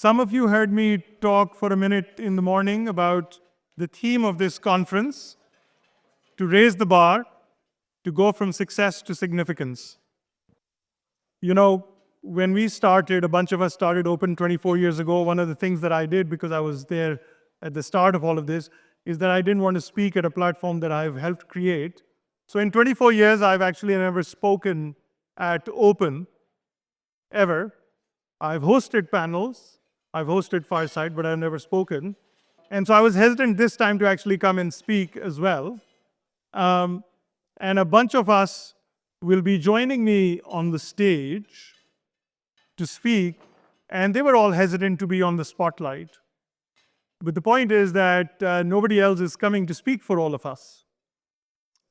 Some of you heard me talk for a minute in the morning about the theme of this conference, to raise the bar, to go from success to significance. You know, when we started, a bunch of us started Open 24 years ago. One of the things that I did, because I was there at the start of all of this, is that I didn't want to speak at a platform that I've helped create. So in 24 years, I've actually never spoken at Open, ever. I've hosted panels, I've hosted Fireside, but I've never spoken. And so I was hesitant this time to actually come and speak as well. And a bunch of us will be joining me on the stage to speak, and they were all hesitant to be on the spotlight. But the point is that nobody else is coming to speak for all of us.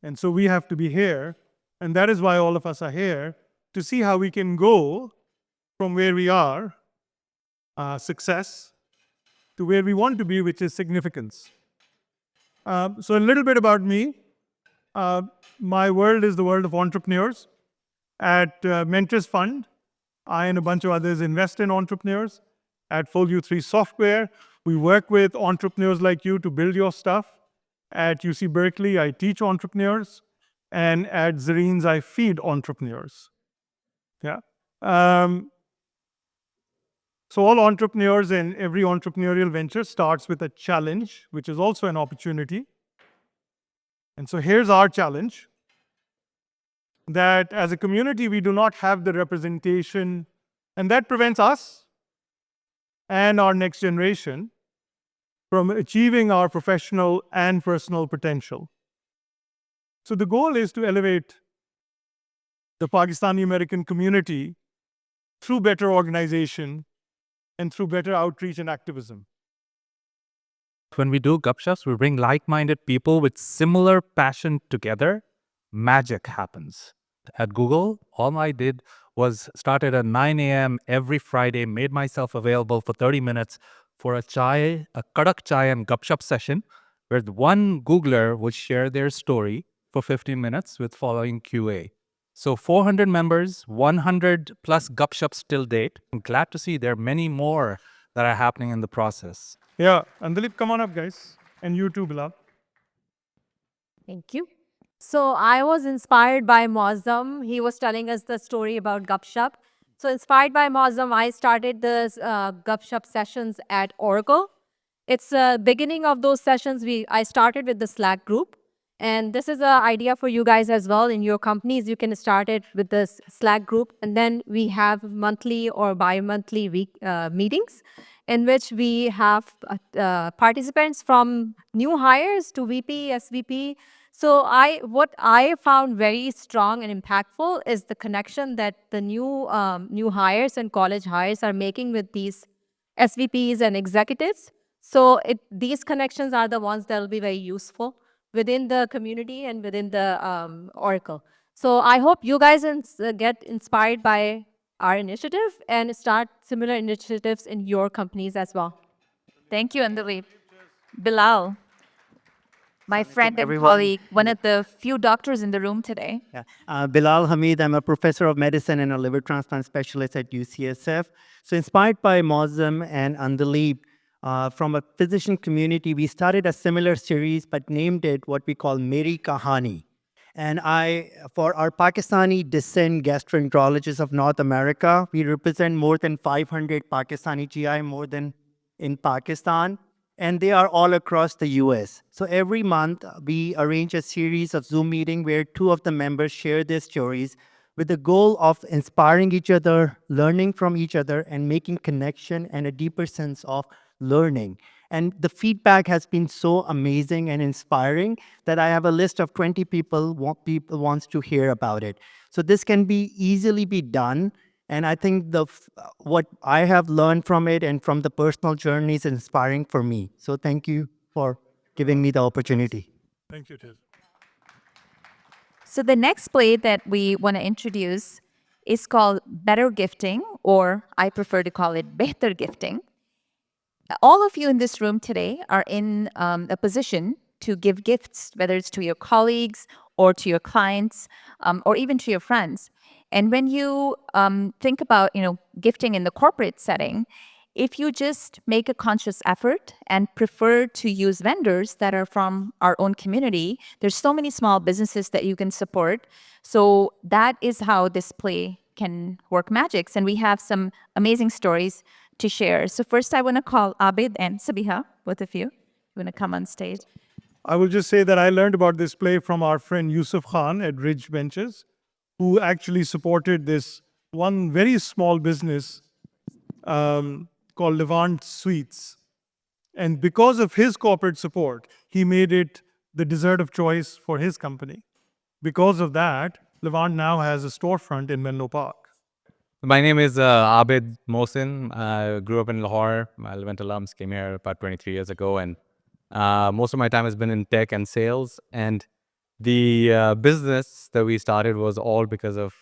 And so we have to be here, and that is why all of us are here, to see how we can go from where we are, success, to where we want to be, which is significance. So a little bit about me. My world is the world of entrepreneurs. At Mentors Fund, I and a bunch of others invest in entrepreneurs. At Full U3 Software, we work with entrepreneurs like you to build your stuff. At UC Berkeley, I teach entrepreneurs. And at Zareens, I feed entrepreneurs. Yeah. So all entrepreneurs and every entrepreneurial venture starts with a challenge, which is also an opportunity. And so here's our challenge, that as a community, we do not have the representation, and that prevents us and our next generation from achieving our professional and personal potential. So the goal is to elevate the Pakistani American community through better organization and through better outreach and activism. When we do gupshups, we bring like-minded people with similar passion together. Magic happens. At Google, all I did was started at 9 a.m. every Friday, made myself available for 30 minutes for a kadak chai and gupshup session, where one Googler would share their story for 15 minutes with following QA. So 400 members, 100 plus gupshups till date. I'm glad to see there are many more that are happening in the process. Yeah, and Dilip, come on up, guys. And you too, Bilal. Thank you. So I was inspired by Muazzam. He was telling us the story about Gupshup. So inspired by Muazzam, I started the Gupshup sessions at Oracle. It's the beginning of those sessions. I started with the Slack group. And this is an idea for you guys as well. In your companies, you can start it with this Slack group. And then we have monthly or bi-monthly meetings in which we have participants from new hires to VP, SVP. So what I found very strong and impactful is the connection that the new hires and college hires are making with these SVPs and executives. So these connections are the ones that will be very useful within the community and within the Oracle. So I hope you guys get inspired by our initiative and start similar initiatives in your companies as well. Thank you, Andali. Bilal, my friend and colleague, one of the few doctors in the room today. Yeah. Bilal Hamid, I'm a professor of medicine and a liver transplant specialist at UCSF. So inspired by Muazzam and Andali, from a physician community, we started a similar series, but named it what we call Meri Kahani. And for our Pakistani descent gastroenterologists of North America, we represent more than 500 Pakistani GI, more than in Pakistan, and they are all across the US. So every month, we arrange a series of Zoom meetings where two of the members share their stories with the goal of inspiring each other, learning from each other, and making connection and a deeper sense of learning. And the feedback has been so amazing and inspiring that I have a list of 20 people wants to hear about it. So this can be easily be done. And I think what I have learned from it and from the personal journey is inspiring for me. So thank you for giving me the opportunity. Thank you, Tiz. So the next play that we want to introduce is called Better Gifting, or I prefer to call it Behtar Gifting. All of you in this room today are in a position to give gifts, whether it's to your colleagues or to your clients or even to your friends. And when you think about, gifting in the corporate setting, If you just make a conscious effort and prefer to use vendors that are from our own community, there's so many small businesses that you can support. So that is how this play can work magics. And we have some amazing stories to share. So first I want to call Abid and Sabiha, both of you. You want to come on stage? I will just say that I learned about this play from our friend Yusuf Khan at Ridge Ventures, who actually supported this one very small business called Levant Sweets. And because of his corporate support, he made it the dessert of choice for his company. Because of that, Levant now has a storefront in Menlo Park. My name is Abid Mohsin. I grew up in Lahore. My Levant alums came here about 23 years ago, and most of my time has been in tech and sales. And the business that we started was all because of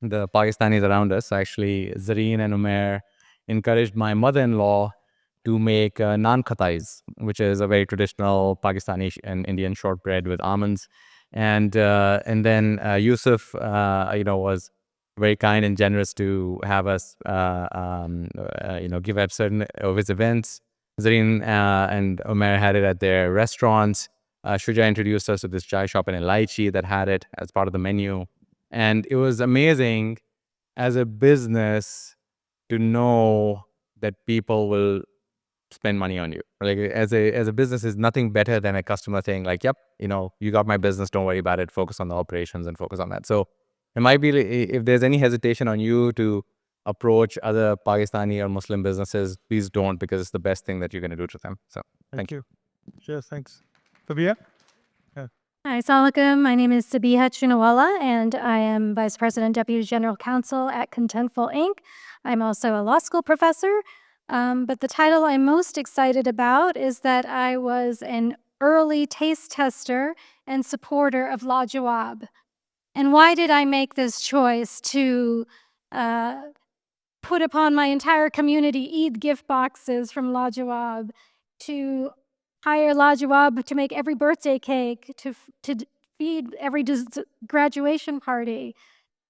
the Pakistanis around us. Actually, Zareen and Umair encouraged my mother-in-law to make naan khatais, which is a very traditional Pakistani and Indian shortbread with almonds. And then Yusuf, was very kind and generous to have us, give at certain of his events. Zareen and Umair had it at their restaurants. Shuja introduced us to this chai shop in Elaichi that had it as part of the menu. And it was amazing as a business to know that people will spend money on you. Like as a business, is nothing better than a customer saying like, "Yep, you got my business. Don't worry about it. Focus on the operations and focus on that." So it might be if there's any hesitation on you to approach other Pakistani or Muslim businesses, please don't, because it's the best thing that you're going to do to them. So thank you. Cheers, thanks. Fabia? Hi, Assalamualaikum. My name is Sabiha Chunawala, and I am Vice President, Deputy General Counsel at Contentful Inc. I'm also a law school professor, but the title I'm most excited about is that I was an early taste tester and supporter of La Jawab. And why did I make this choice to put upon my entire community Eid gift boxes from La Jawab, to hire La Jawab to make every birthday cake, to feed every graduation party?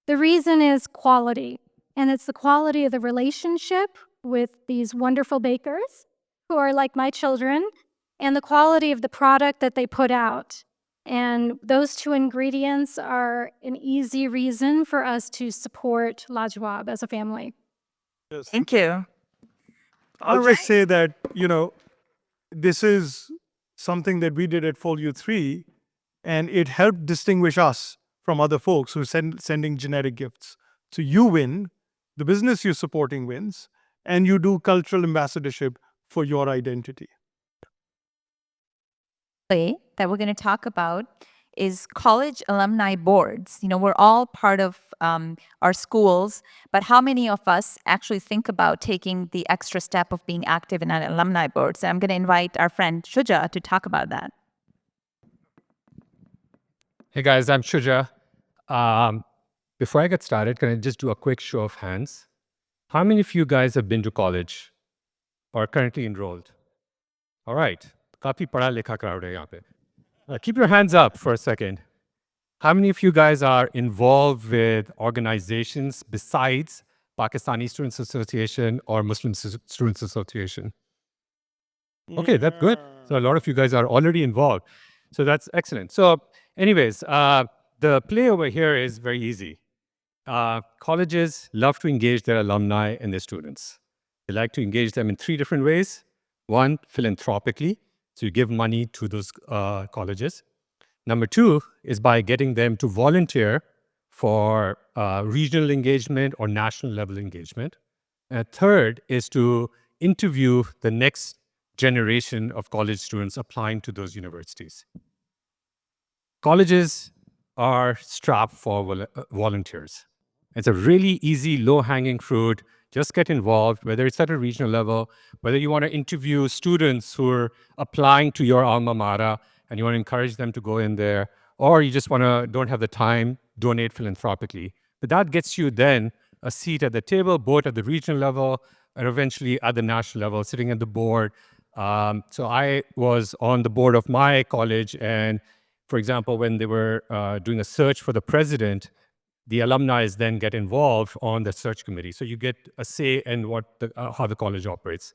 The reason is quality, and it's the quality of the relationship with these wonderful bakers who are like my children, and the quality of the product that they put out. And those two ingredients are an easy reason for us to support La Jawab as a family. Thank you. I'll just say that, this is something that we did at Folio 3, and it helped distinguish us from other folks who are sending generic gifts. So you win, the business you're supporting wins, and you do cultural ambassadorship for your identity. That we're going to talk about is college alumni boards. We're all part of our schools, but how many of us actually think about taking the extra step of being active in an alumni board? So I'm going to invite our friend Shuja to talk about that. Hey guys, I'm Shuja. Before I get started, can I just do a quick show of hands? How many of you guys have been to college or are currently enrolled? All right. Kafi padha likha crowd hai yahan pe. Keep your hands up for a second. How many of you guys are involved with organizations besides Pakistani Students Association or Muslim Students Association? Okay, that's good. So a lot of you guys are already involved. So that's excellent. So anyways, the play over here is very easy. Colleges love to engage their alumni and their students. They like to engage them in 3 different ways. One, philanthropically. So you give money to those colleges. Number 2 is by getting them to volunteer for regional engagement or national level engagement. And third is to interview the next generation of college students applying to those universities. Colleges are strapped for volunteers. It's a really easy, low-hanging fruit. Just get involved, whether it's at a regional level, whether you want to interview students who are applying to your alma mater and you want to encourage them to go in there, or you just don't have the time, donate philanthropically. But that gets you then a seat at the table, both at the regional level and eventually at the national level, sitting at the board. So I was on the board of my college, and for example, when they were doing a search for the president, the alumni then get involved on the search committee. So you get a say in how the college operates.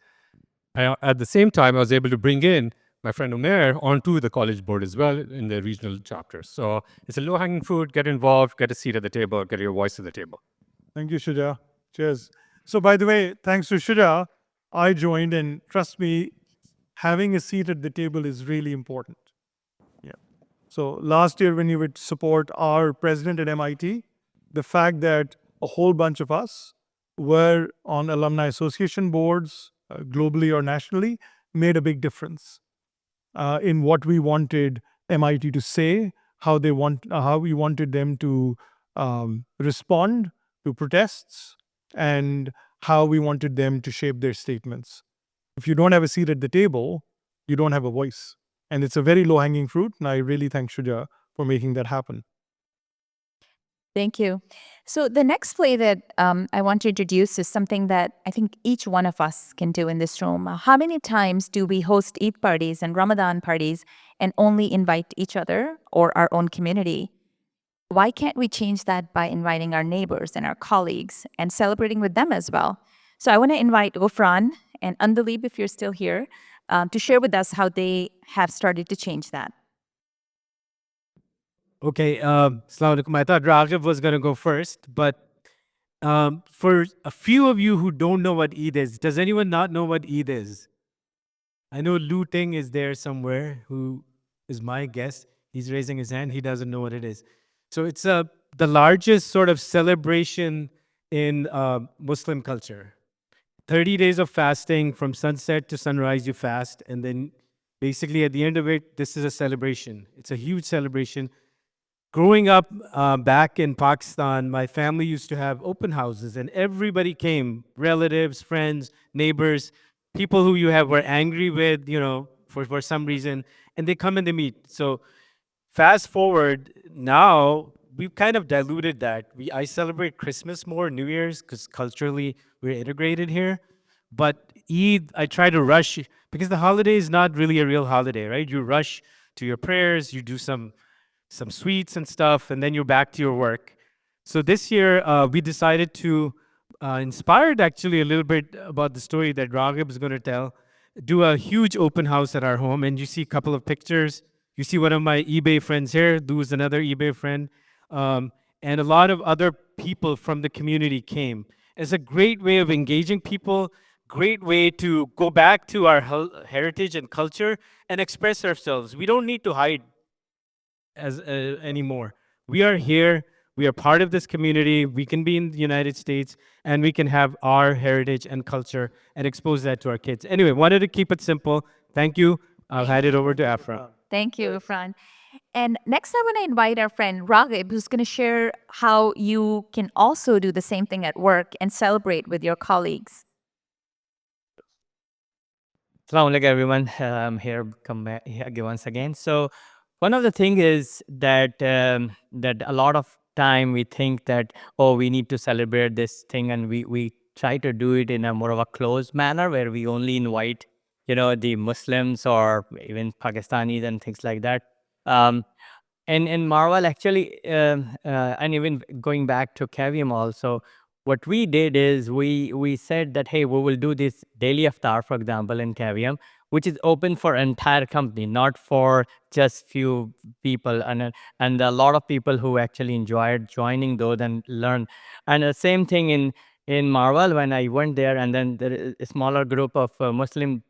At the same time, I was able to bring in my friend Umair onto the college board as well in the regional chapter. So it's a low-hanging fruit. Get involved, get a seat at the table, get your voice at the table. Thank you, Shuja. Cheers. So, by the way, thanks to Shuja, I joined, and trust me, having a seat at the table is really important. Yeah. So, last year, when you would support our president at MIT, the fact that a whole bunch of us were on alumni association boards, globally or nationally, made a big difference in what we wanted MIT to say, how we wanted them to respond to protests, and how we wanted them to shape their statements. If you don't have a seat at the table, you don't have a voice. And it's a very low hanging fruit. And I really thank Shuja for making that happen. Thank you. So the next play that I want to introduce is something that I think each one of us can do in this room. How many times do we host Eid parties and Ramadan parties and only invite each other or our own community? Why can't we change that by inviting our neighbors and our colleagues and celebrating with them as well? So I want to invite Ghufran and Andalib, if you're still here, to share with us how they have started to change that. Okay, Assalamu alaikum. I thought Raghib was going to go first, but for a few of you who don't know what Eid is, does anyone not know what Eid is? I know Lu Ting is there somewhere, who is my guest. He's raising his hand. He doesn't know what it is. So it's the largest sort of celebration in Muslim culture. 30 days of fasting from sunset to sunrise, you fast. And then basically at the end of it, this is a celebration. It's a huge celebration. Growing up back in Pakistan, my family used to have open houses, and everybody came, relatives, friends, neighbors, people who you were angry with, for some reason, and they come and they meet. So fast forward, now we've kind of diluted that. I celebrate Christmas more, New Year's, because culturally we're integrated here. But Eid, I try to rush, because the holiday is not really a real holiday, right? You rush to your prayers, you do some sweets and stuff, and then you're back to your work. So this year, we decided to, inspired actually a little bit about the story that Raghib is going to tell, do a huge open house at our home. And you see a couple of pictures. You see one of my eBay friends here, who's another eBay friend. And a lot of other people from the community came. It's a great way of engaging people, great way to go back to our heritage and culture and express ourselves. We don't need to hide anymore. We are here. We are part of this community. We can be in the United States, and we can have our heritage and culture and expose that to our kids. Anyway, wanted to keep it simple. Thank you. I'll hand it over to Aifra. Thank you, Ghufran. And next, I want to invite our friend Raghib, who's going to share how you can also do the same thing at work and celebrate with your colleagues. Assalamu alaikum, everyone. I'm here, come back here once again. So one of the things is that that a lot of time we think that, oh, we need to celebrate this thing, and we try to do it in a more of a closed manner where we only invite, the Muslims or even Pakistanis and things like that. And in Marvel, actually, and even going back to Cavium also, what we did is we said that, hey, we will do this daily iftar, for example, in Cavium, which is open for entire company, not for just few people, and a lot of people who actually enjoyed joining those and learn. And the same thing in Marvel, when I went there, and then there is a smaller group of Muslim.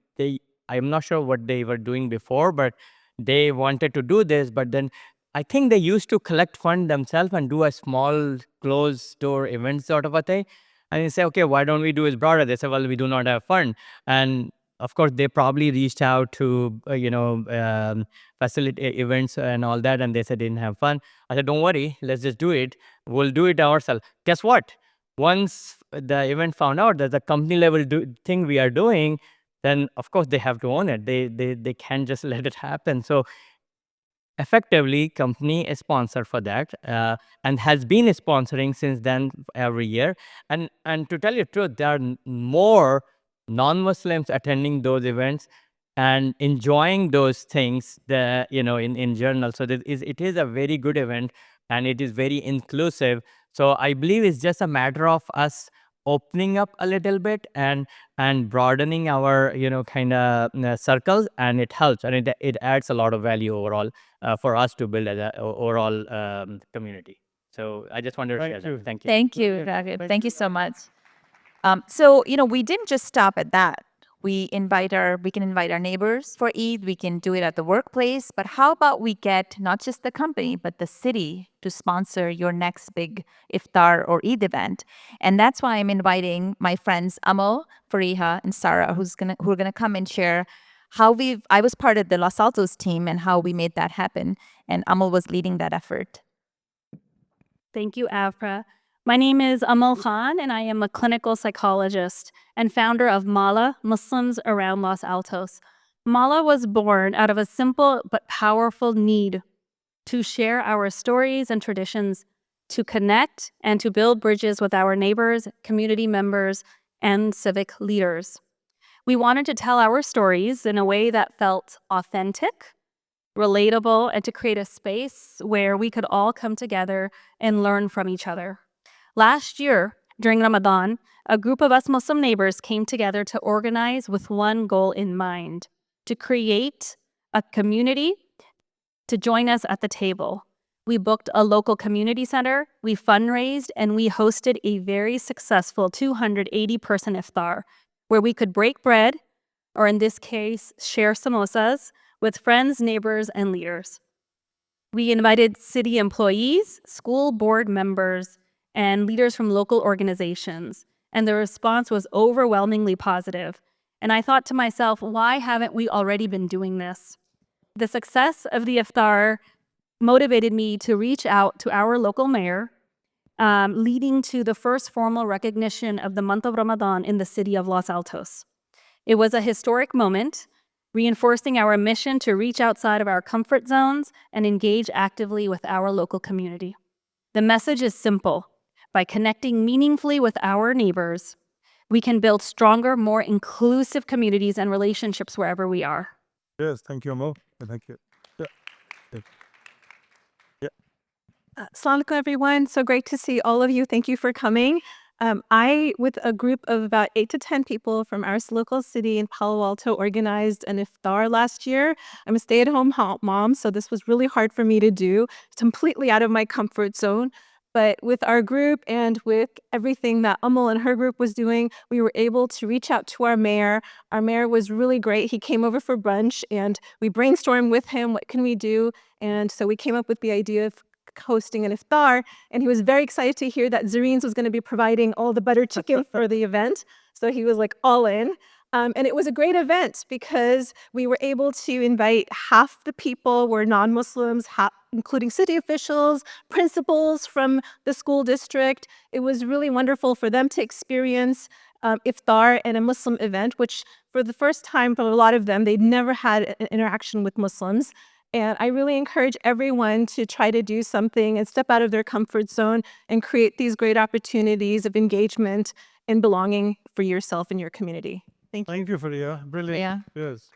I'm not sure what they were doing before, but they wanted to do this, but then I think they used to collect fund themselves and do a small closed door event sort of a thing. And they say, okay, why don't we do it broader? They say, well, we do not have fund. And of course, they probably reached out to, facilitate events and all that. And they said they didn't have fun. I said, don't worry, let's just do it. We'll do it ourselves. Guess what? Once the event found out that the company level thing we are doing, then of course they have to own it. They can't just let it happen. So effectively, company is sponsor for that and has been sponsoring since then every year. And to tell you the truth, there are more non-Muslims attending those events and enjoying those things in general. So it is a very good event, and it is very inclusive. So I believe it's just a matter of us opening up a little bit and broadening our kind of circles, and it helps, and it adds a lot of value overall for us to build as a overall community. So I just wanted to share that. Thank you. Thank you, Raghib. Thank you so much. So, we didn't just stop at that. We can invite our neighbors for Eid. We can do it at the workplace. But how about we get not just the company, but the city to sponsor your next big iftar or Eid event? And that's why I'm inviting my friends Amal, Fariha, and Sarah, who are gonna come and share how I was part of the Los Altos team and how we made that happen. And Amal was leading that effort. Thank you, Aifra. My name is Amal Khan, and I am a clinical psychologist and founder of Mala, Muslims Around Los Altos. Mala was born out of a simple but powerful need to share our stories and traditions, to connect and to build bridges with our neighbors, community members, and civic leaders. We wanted to tell our stories in a way that felt authentic, relatable, and to create a space where we could all come together and learn from each other. Last year, during Ramadan, a group of us Muslim neighbors came together to organize with one goal in mind: to create a community to join us at the table. We booked a local community center, we fundraised, and we hosted a very successful 280-person iftar, where we could break bread, or in this case, share samosas, with friends, neighbors, and leaders. We invited city employees, school board members, and leaders from local organizations, and the response was overwhelmingly positive. And I thought to myself, why haven't we already been doing this? The success of the iftar motivated me to reach out to our local mayor, leading to the first formal recognition of the month of Ramadan in the city of Los Altos. It was a historic moment, reinforcing our mission to reach outside of our comfort zones and engage actively with our local community. The message is simple. By connecting meaningfully with our neighbors, we can build stronger, more inclusive communities and relationships wherever we are. Yes, thank you, Amal. Thank you. Assalamu alaikum, everyone. So great to see all of you. Thank you for coming. I, with a group of about 8 to 10 people from our local city in Palo Alto, organized an iftar last year. I'm a stay-at-home mom, so this was really hard for me to do. It's completely out of my comfort zone. But with our group and with everything that Amal and her group was doing, we were able to reach out to our mayor. Our mayor was really great. He came over for brunch, and we brainstormed with him, what can we do? And so we came up with the idea of hosting an iftar, and he was very excited to hear that Zareen's was going to be providing all the butter chicken for the event. So he was like all in. And it was a great event because we were able to invite half the people were non-Muslims, including city officials, principals from the school district. It was really wonderful for them to experience iftar and a Muslim event, which for the first time for a lot of them, they'd never had an interaction with Muslims. And I really encourage everyone to try to do something and step out of their comfort zone and create these great opportunities of engagement and belonging for yourself and your community. Thank you. Thank you, Faria. Brilliant. Yeah. Yes.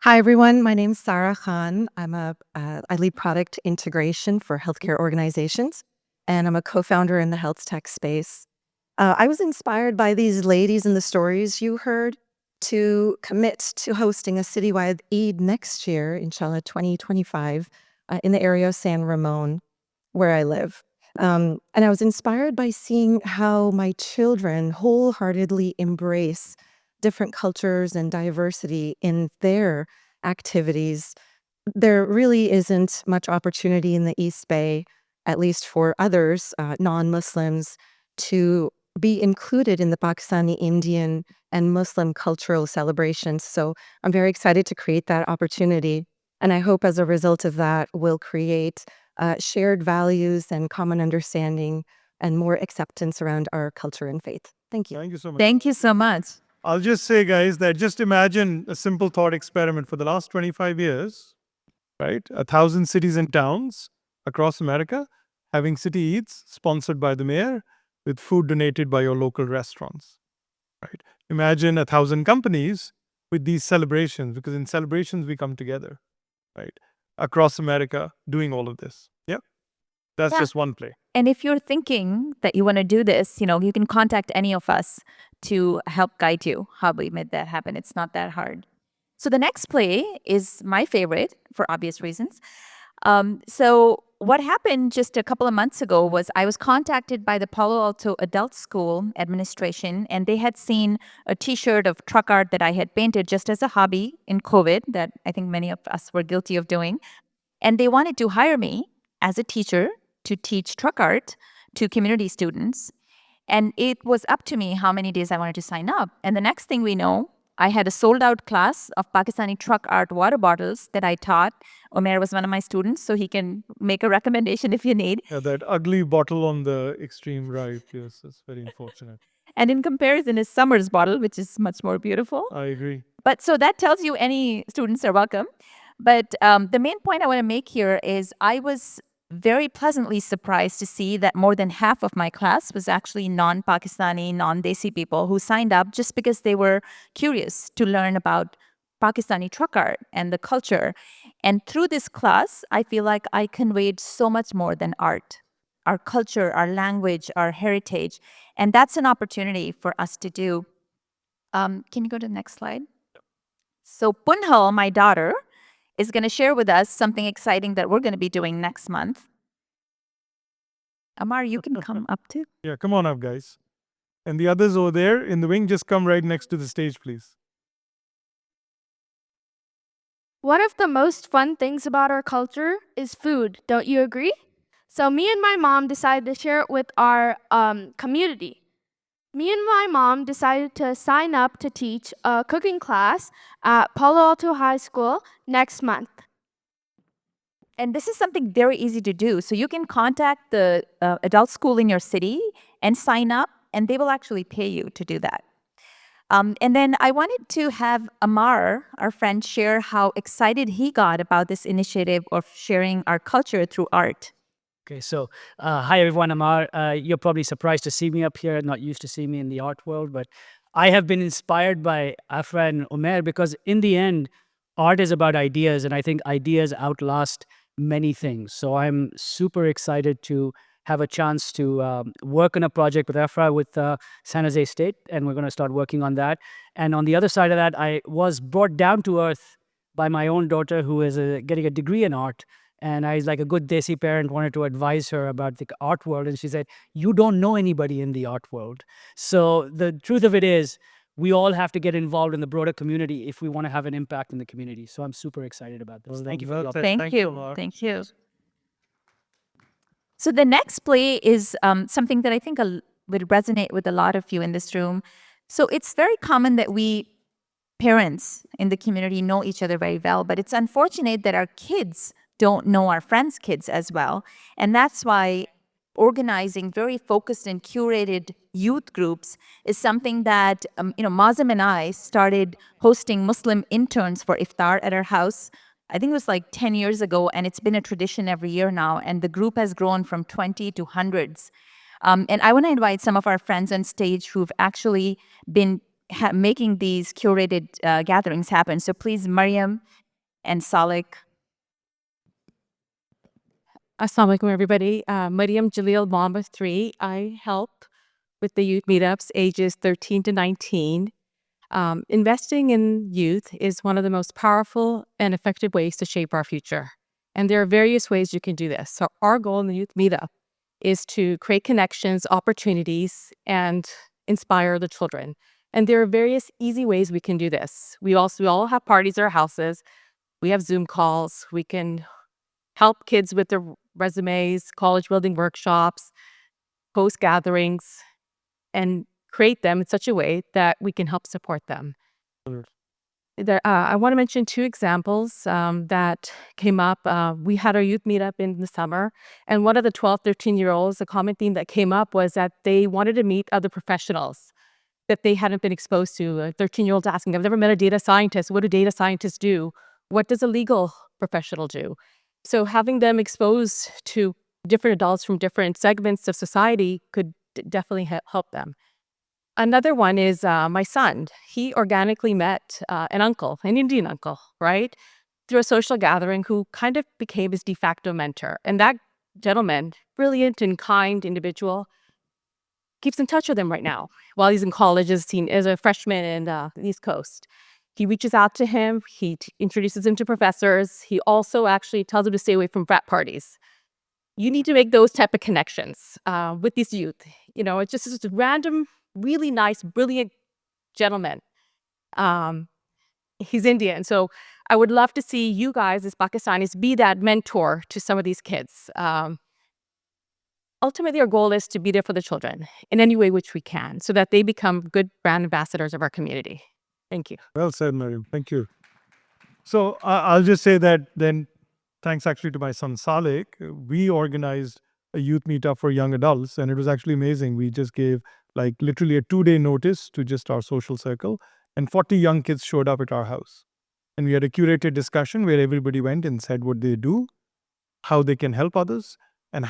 Hi, everyone. My name's Sarah Khan. I lead product integration for healthcare organizations, and I'm a co-founder in the health tech space. I was inspired by these ladies and the stories you heard to commit to hosting a citywide Eid next year, inshallah 2025, in the area of San Ramon, where I live. And I was inspired by seeing how my children wholeheartedly embrace different cultures and diversity in their activities. There really isn't much opportunity in the East Bay, at least for others, non-Muslims, to be included in the Pakistani, Indian, and Muslim cultural celebrations. So I'm very excited to create that opportunity. And I hope as a result of that, we'll create shared values and common understanding and more acceptance around our culture and faith. Thank you. Thank you so much. Thank you so much. I'll just say, guys, that just imagine a simple thought experiment. For the last 25 years, right? 1,000 cities and towns across America having city Eids sponsored by the mayor with food donated by your local restaurants, right? Imagine 1,000 companies with these celebrations, because in celebrations we come together, right? Across America doing all of this. Yeah. That's Yeah. just one play. And if you're thinking that you want to do this, you can contact any of us to help guide you how we made that happen. It's not that hard. So the next play is my favorite for obvious reasons. So what happened just a couple of months ago was I was contacted by the Palo Alto Adult School administration, and they had seen a T-shirt of truck art that I had painted just as a hobby in COVID that I think many of us were guilty of doing. And they wanted to hire me as a teacher to teach truck art to community students. And it was up to me how many days I wanted to sign up. And the next thing we know, I had a sold out class of Pakistani truck art water bottles that I taught. Umair was one of my students, so he can make a recommendation if you need. Yeah, that ugly bottle on the extreme right. Yes, that's very unfortunate. And in comparison, is Summer's bottle, which is much more beautiful. I agree. But so that tells you any students are welcome. But the main point I want to make here is I was very pleasantly surprised to see that more than half of my class was actually non-Pakistani, non-Desi people who signed up just because they were curious to learn about Pakistani truck art and the culture. And through this class, I feel like I conveyed so much more than art, our culture, our language, our heritage. And that's an opportunity for us to do. Can you go to the next slide? So Punhal, my daughter, is going to share with us something exciting that we're going to be doing next month. Amar, you can come up too. Yeah, come on up, guys. And the others over there in the wing, just come right next to the stage, please. One of the most fun things about our culture is food. Don't you agree? So me and my mom decided to share it with our community. Me and my mom decided to sign up to teach a cooking class at Palo Alto High School next month. And this is something very easy to do. So you can contact the adult school in your city and sign up, and they will actually pay you to do that. And then I wanted to have Amar, our friend, share how excited he got about this initiative of sharing our culture through art. Okay, so hi everyone, Amar. You're probably surprised to see me up here, not used to see me in the art world, but I have been inspired by Aifra and Umair because in the end, art is about ideas, and I think ideas outlast many things. So I'm super excited to have a chance to work on a project with Aifra with San Jose State, and we're going to start working on that. And on the other side of that, I was brought down to earth by my own daughter who is getting a degree in art. And I, like a good Desi parent, wanted to advise her about the art world. And she said, you don't know anybody in the art world. So the truth of it is, we all have to get involved in the broader community if we want to have an impact in the community. So I'm super excited about this. Thank you for the opportunity. Thank you. Thank you. So the next play is something that I think would resonate with a lot of you in this room. So it's very common that we parents in the community know each other very well, but it's unfortunate that our kids don't know our friends' kids as well. And that's why organizing very focused and curated youth groups is something that, Mazam and I started hosting Muslim interns for iftar at our house. I think it was like 10 years ago, and it's been a tradition every year now. And the group has grown from 20 to hundreds. And I want to invite some of our friends on stage who've actually been making these curated gatherings happen. So please, Mariam and Salik. Assalamu alaikum, everybody. Mariam Jalil, mom of 3. I help with the youth meetups ages 13 to 19. Investing in youth is one of the most powerful and effective ways to shape our future. And there are various ways you can do this. So our goal in the youth meetup is to create connections, opportunities, and inspire the children. And there are various easy ways we can do this. We all have parties at our houses. We have Zoom calls. We can help kids with their resumes, college building workshops, post gatherings, and create them in such a way that we can help support them. I want to mention 2 examples that came up. We had our youth meetup in the summer, and one of the 12, 13-year-olds, the common theme that came up was that they wanted to meet other professionals that they hadn't been exposed to. A 13-year-old asking, I've never met a data scientist. What do data scientists do? What does a legal professional do? So having them exposed to different adults from different segments of society could definitely help them. Another one is my son. He organically met an uncle, an Indian uncle, right? Through a social gathering who kind of became his de facto mentor. And that gentleman, brilliant and kind individual, keeps in touch with him right now while he's in college as a freshman in the East Coast. He reaches out to him. He introduces him to professors. He also actually tells him to stay away from frat parties. You need to make those type of connections with these youth. It's just a random, really nice, brilliant gentleman. He's Indian. So I would love to see you guys as Pakistanis be that mentor to some of these kids. Ultimately, our goal is to be there for the children in any way which we can so that they become good brand ambassadors of our community. Thank you. Well said, Mariam. Thank you. So I'll just say that then, thanks actually to my son Saleh, we organized a youth meetup for young adults, and it was actually amazing. We just gave like literally a 2-day notice to just our social circle, and 40 young kids showed up at our house. And we had a curated discussion where everybody went and said what they do, how they can help others, and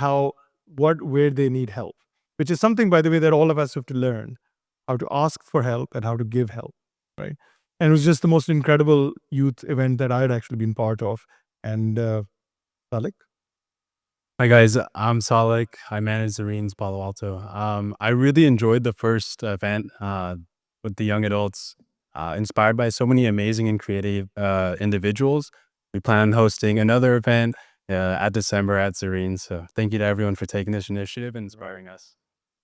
where they need help, which is something, by the way, that all of us have to learn, how to ask for help and how to give help, right? And it was just the most incredible youth event that I had actually been part of. And Salek? Hi guys, I'm Salek. I manage Zarene's Palo Alto. I really enjoyed the first event with the young adults, inspired by so many amazing and creative individuals. We plan on hosting another event at December at Zareen. So thank you to everyone for taking this initiative and inspiring us.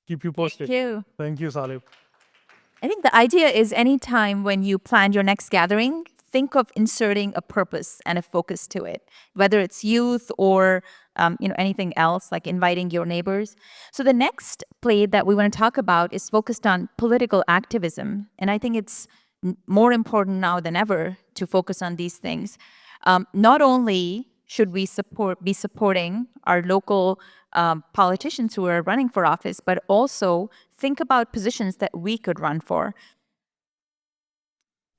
Keep you posted. Thank you. Thank you, Saleh. I think the idea is anytime when you plan your next gathering, think of inserting a purpose and a focus to it, whether it's youth or anything else, like inviting your neighbors. So the next play that we want to talk about is focused on political activism. And I think it's more important now than ever to focus on these things. Not only should we be supporting our local politicians who are running for office, but also think about positions that we could run for.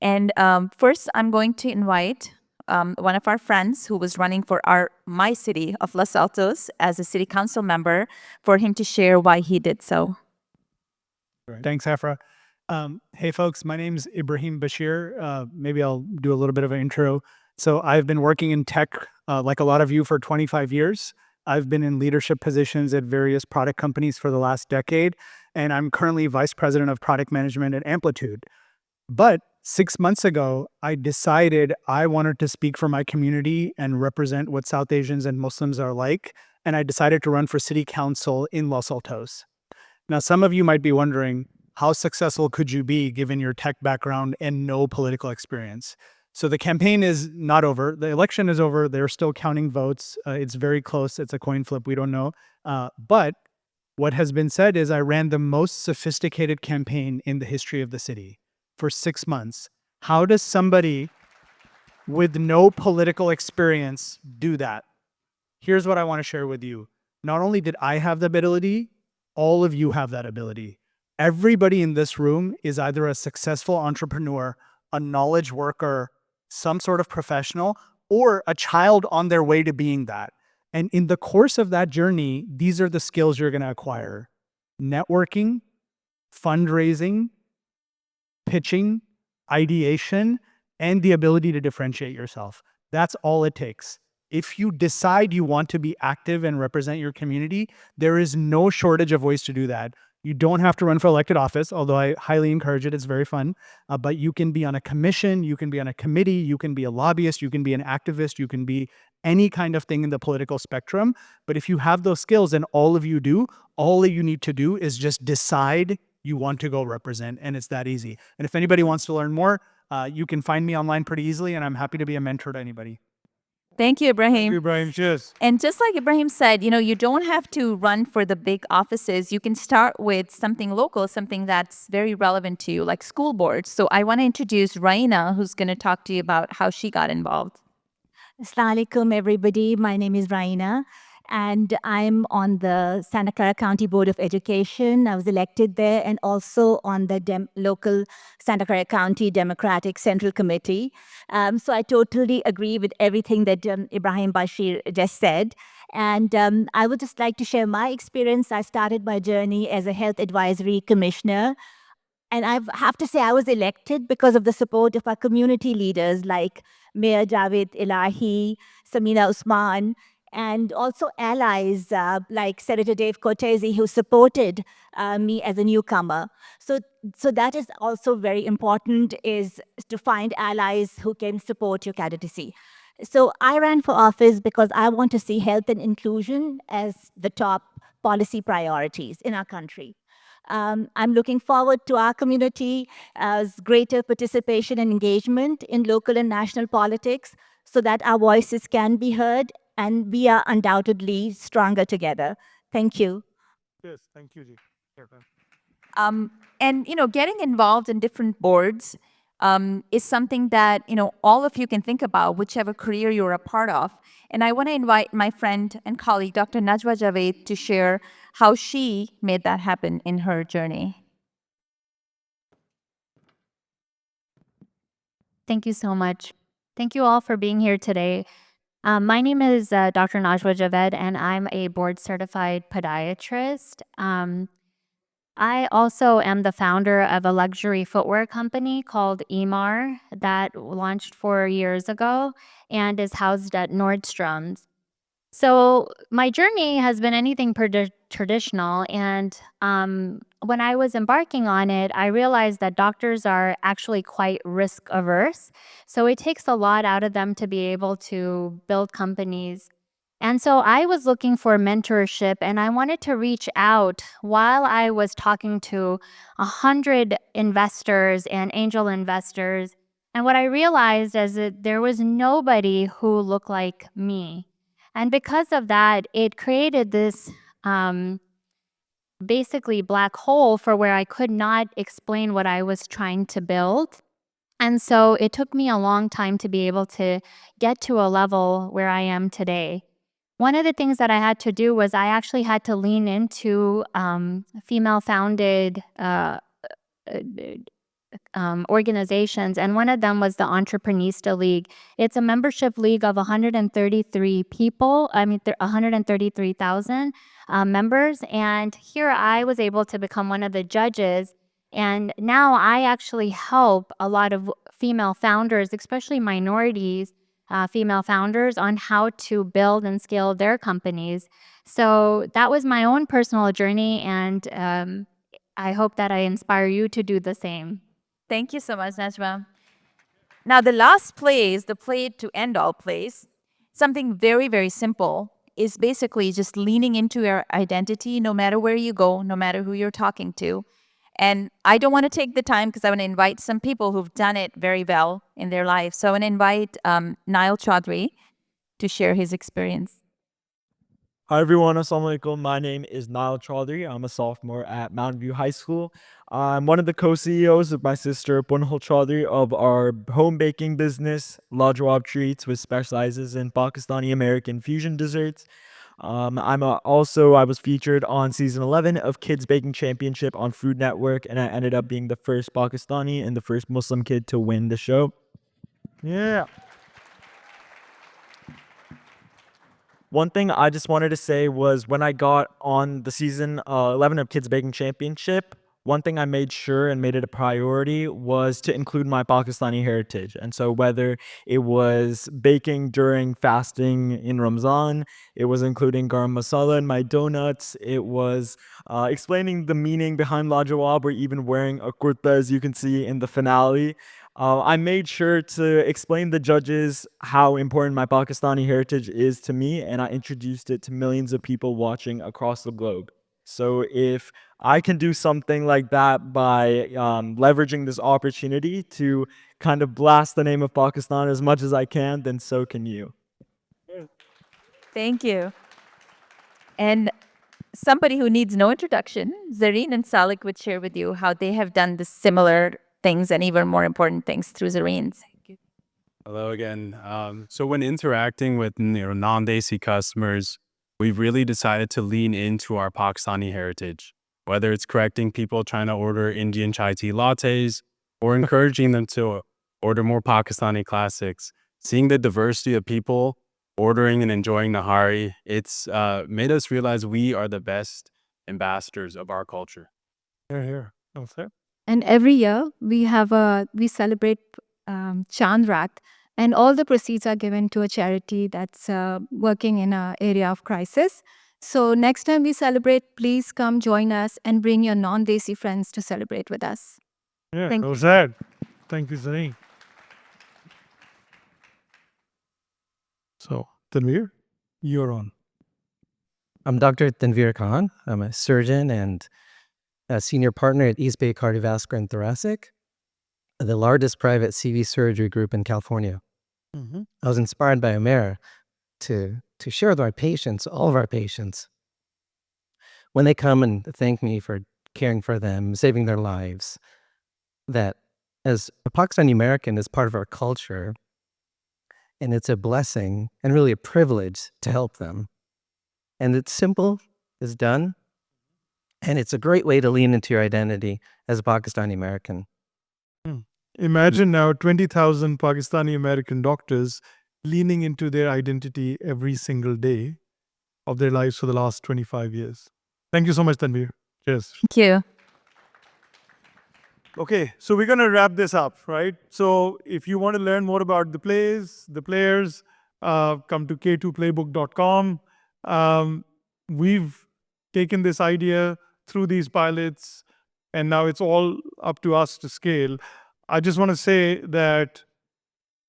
And first, I'm going to invite one of our friends who was running for my city of Los Altos as a city council member for him to share why he did so. Thanks, Aifra. Hey, folks, my name's Ibrahim Bashir. Maybe I'll do a little bit of an intro. So I've been working in tech, like a lot of you, for 25 years. I've been in leadership positions at various product companies for the last decade, and I'm currently vice president of product management at Amplitude. But 6 months ago, I decided I wanted to speak for my community and represent what South Asians and Muslims are like, and I decided to run for city council in Los Altos. Now, some of you might be wondering, how successful could you be given your tech background and no political experience? So the campaign is not over. The election is over. They're still counting votes. It's very close. It's a coin flip. We don't know. But what has been said is I ran the most sophisticated campaign in the history of the city for 6 months. How does somebody with no political experience do that? Here's what I want to share with you. Not only did I have the ability, all of you have that ability. Everybody in this room is either a successful entrepreneur, a knowledge worker, some sort of professional, or a child on their way to being that. And in the course of that journey, these are the skills you're going to acquire: networking, fundraising, pitching, ideation, and the ability to differentiate yourself. That's all it takes. If you decide you want to be active and represent your community, there is no shortage of ways to do that. You don't have to run for elected office, although I highly encourage it. It's very fun. But you can be on a commission, you can be on a committee, you can be a lobbyist, you can be an activist, you can be any kind of thing in the political spectrum. But if you have those skills, and all of you do, all that you need to do is just decide you want to go represent, and it's that easy. And if anybody wants to learn more, you can find me online pretty easily, and I'm happy to be a mentor to anybody. Thank you, Ibrahim. Thank you, Ibrahim. Cheers. And just like Ibrahim said, you don't have to run for the big offices. You can start with something local, something that's very relevant to you, like school boards. So I want to introduce Raina, who's going to talk to you about how she got involved. Assalamu alaikum, everybody. My name is Raina, and I'm on the Santa Clara County Board of Education. I was elected there, and also on the local Santa Clara County Democratic Central Committee. So I totally agree with everything that Ibrahim Bashir just said. And I would just like to share my experience. I started my journey as a health advisory commissioner. And I have to say I was elected because of the support of our community leaders like Mayor Javed Elahi, Samina Usman, and also allies like Senator Dave Cortese, who supported me as a newcomer. So that is also very important, is to find allies who can support your candidacy. So I ran for office because I want to see health and inclusion as the top policy priorities in our country. I'm looking forward to our community as greater participation and engagement in local and national politics so that our voices can be heard and we are undoubtedly stronger together. Thank you. Yes, thank you, Ji. And getting involved in different boards is something that all of you can think about, whichever career you're a part of. And I want to invite my friend and colleague, Dr. Najwa Javed, to share how she made that happen in her journey. Thank you so much. Thank you all for being here today. My name is Dr. Najwa Javed, and I'm a board certified podiatrist. I also am the founder of a luxury footwear company called Emar that launched 4 years ago and is housed at Nordstrom's. So my journey has been anything traditional, and when I was embarking on it, I realized that doctors are actually quite risk averse. So it takes a lot out of them to be able to build companies. And so I was looking for mentorship, and I wanted to reach out while I was talking to 100 investors and angel investors. And what I realized is that there was nobody who looked like me. And because of that, it created this basically black hole for where I could not explain what I was trying to build. And so it took me a long time to be able to get to a level where I am today. One of the things that I had to do was I actually had to lean into female-founded organizations, and one of them was the Entreprenista League. It's a membership league of 133 people, 133,000 members, and here I was able to become one of the judges, and now I actually help a lot of female founders, especially minorities, female founders, on how to build and scale their companies. So that was my own personal journey, and I hope that I inspire you to do the same. Thank you so much, Najwa. Now, the last place, the play to end all plays, something very, very simple, is basically just leaning into your identity no matter where you go, no matter who you're talking to. And I don't want to take the time because I want to invite some people who've done it very well in their life. So I want to invite Niall Chaudhry to share his experience. Hi everyone, Assalamu alaikum. My name is Niall Chaudhry. I'm a sophomore at Mountain View High School. I'm one of the co-CEOs of my sister Punhal Chaudhry of our home baking business, Lajawab Treats, which specializes in Pakistani American fusion desserts. I was featured on season 11 of Kids Baking Championship on Food Network, and I ended up being the first Pakistani and the first Muslim kid to win the show. Yeah. One thing I just wanted to say was when I got on the season 11 of Kids Baking Championship, one thing I made sure and made it a priority was to include my Pakistani heritage. And so whether it was baking during fasting in Ramzan, it was including garam masala in my donuts, it was explaining the meaning behind Lajawab, or even wearing a kurta, as you can see in the finale. I made sure to explain the judges how important my Pakistani heritage is to me, and I introduced it to millions of people watching across the globe. So if I can do something like that by leveraging this opportunity to kind of blast the name of Pakistan as much as I can, then so can you. Thank you. And somebody who needs no introduction, Zareen and Salik would share with you how they have done the similar things and even more important things through Zareen's. Hello again. So when interacting with non-Desi customers, we've really decided to lean into our Pakistani heritage, whether it's correcting people trying to order Indian chai tea lattes or encouraging them to order more Pakistani classics. Seeing the diversity of people ordering and enjoying Nahari, it's made us realize we are the best ambassadors of our culture. Here. Okay. And every year we celebrate Chandrak, And all the proceeds are given to a charity that's working in an area of crisis. So next time we celebrate, please come join us and bring your non-Desi friends to celebrate with us. Yeah, Thank well you. said. Thank you, Zareen. So, Tanvir, you're on. I'm Dr. Tanvir Khan. I'm a surgeon and a senior partner at East Bay Cardiovascular and Thoracic, the largest private CV surgery group in California. I was inspired by Umair to share with our patients, all of our patients, when they come and thank me for caring for them, saving their lives, that as a Pakistani American is part of our culture, and it's a blessing and really a privilege to help them. And it's simple, it's done, and it's a great way to lean into your identity as a Pakistani American. Imagine now 20,000 Pakistani American doctors leaning into their identity every single day of their lives for the last 25 years. Thank you so much, Tanvir. Cheers. Thank you. Okay, so we're going to wrap this up, right? So if you want to learn more about the plays, the players, come to k2playbook.com. We've taken this idea through these pilots, and now it's all up to us to scale. I just want to say that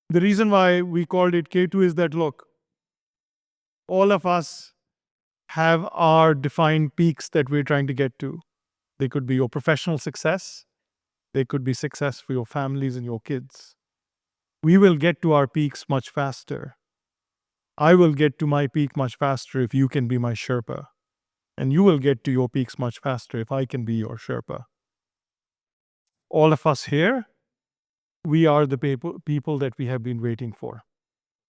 the reason why we called it K2 is that, look, all of us have our defined peaks that we're trying to get to. They could be your professional success. They could be success for your families and your kids. We will get to our peaks much faster. I will get to my peak much faster if you can be my Sherpa. And you will get to your peaks much faster if I can be your Sherpa. All of us here, we are the people that we have been waiting for.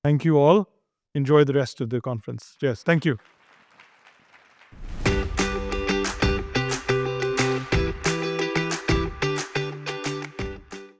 Thank you all. Enjoy the rest of the conference. Yes, thank you.